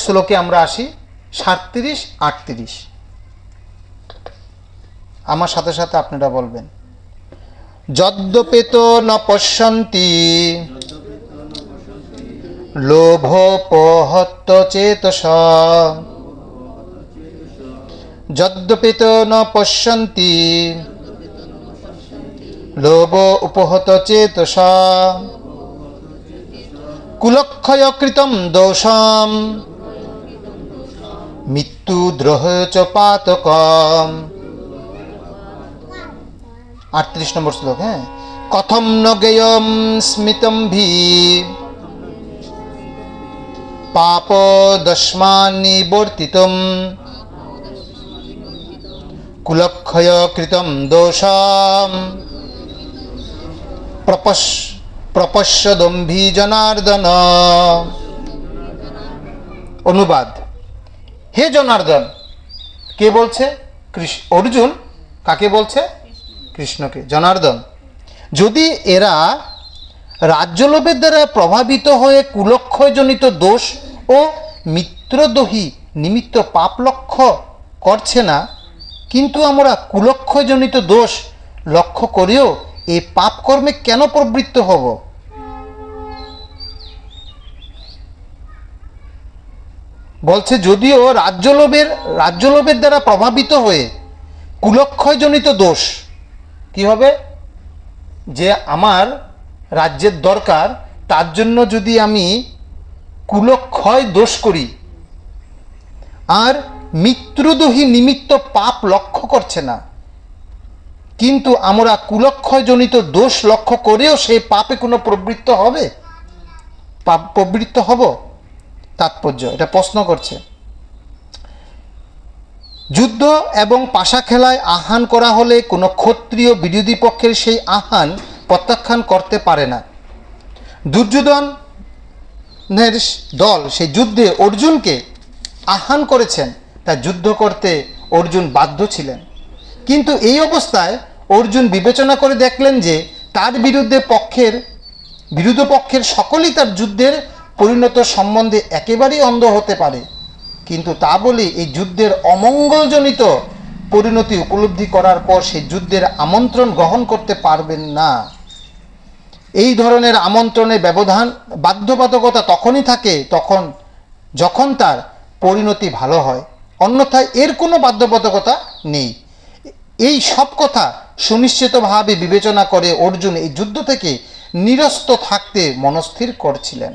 শ্লোকে আমরা আসি 37-38। আমার সাথে সাথে আপনারা বলবেন। যদ্যপেত ন পশ্যন্তি লোভোপহত চেতসা, যদ্যপেত ন পশ্যন্তি লোভ উপহত চেতসা, কুলক্ষয় কৃতম দোষম মৃত্যু দ্রোহ চ পাতকম। 38 নম্বর শ্লোক। হ্যাঁ, কথম ন জ্ঞেয়ম স্মিতম ভি পাপ দশমানি বর্তিতম, কুলক্ষয় কৃতম দোষম প্রপশ্যদম্ভি জনার্দন। অনুবাদ: হে জনার্দন। কে বলছে? অর্জুন। কাকে বলছে? কৃষ্ণকে। জনার্দন, যদি এরা রাজ্যলোভের দ্বারা প্রভাবিত হয়ে কুলক্ষয়জনিত দোষ ও মিত্রদ্রোহী নিমিত্ত পাপ লক্ষ্য করছে না, কিন্তু আমরা কুলক্ষয়জনিত দোষ লক্ষ্য করেও এই পাপ কর্মে কেন প্রবৃত্ত হব? বলছে যদিও রাজ্যলোভের দ্বারা প্রভাবিত হয়ে কুলক্ষয়জনিত দোষ কি হবে, যে আমার রাজ্যের দরকার, তার জন্য যদি আমি কুলক্ষয় দোষ করি আর মিত্রদ্রোহী নিমিত্ত পাপ লক্ষ্য করছে না, কিন্তু আমরা কুলক্ষয়জনিত দোষ লক্ষ্য করেও সেই পাপে কোনো প্রবৃত্ত হব? তাৎপর্য, এটা প্রশ্ন করছে। যুদ্ধ এবং পাশা খেলায় আহ্বান করা হলে কোনো ক্ষত্রিয় বিরোধী পক্ষের সেই আহ্বান প্রত্যাখ্যান করতে পারে না। দুর্যোধনের দল সেই যুদ্ধে অর্জুনকে আহ্বান করেছেন, তা যুদ্ধ করতে অর্জুন বাধ্য ছিলেন। কিন্তু এই অবস্থায় অর্জুন বিবেচনা করে দেখলেন যে তার বিরোধ পক্ষের সকলেই তার যুদ্ধের পরিণত সম্বন্ধে একেবারেই অন্ধ হতে পারে, কিন্তু তা বলে এই যুদ্ধের অমঙ্গলজনিত পরিণতি উপলব্ধি করার পর সেই যুদ্ধের আমন্ত্রণ গ্রহণ করতে পারবেন না। এই ধরনের আমন্ত্রণের বাধ্যবাধকতা তখনই থাকে যখন তার পরিণতি ভালো হয়, অন্যথায় এর কোনো বাধ্যবাধকতা নেই। এই সব কথা সুনিশ্চিতভাবে বিবেচনা করে অর্জুন এই যুদ্ধ থেকে নিরস্ত থাকতে মনস্থির করছিলেন।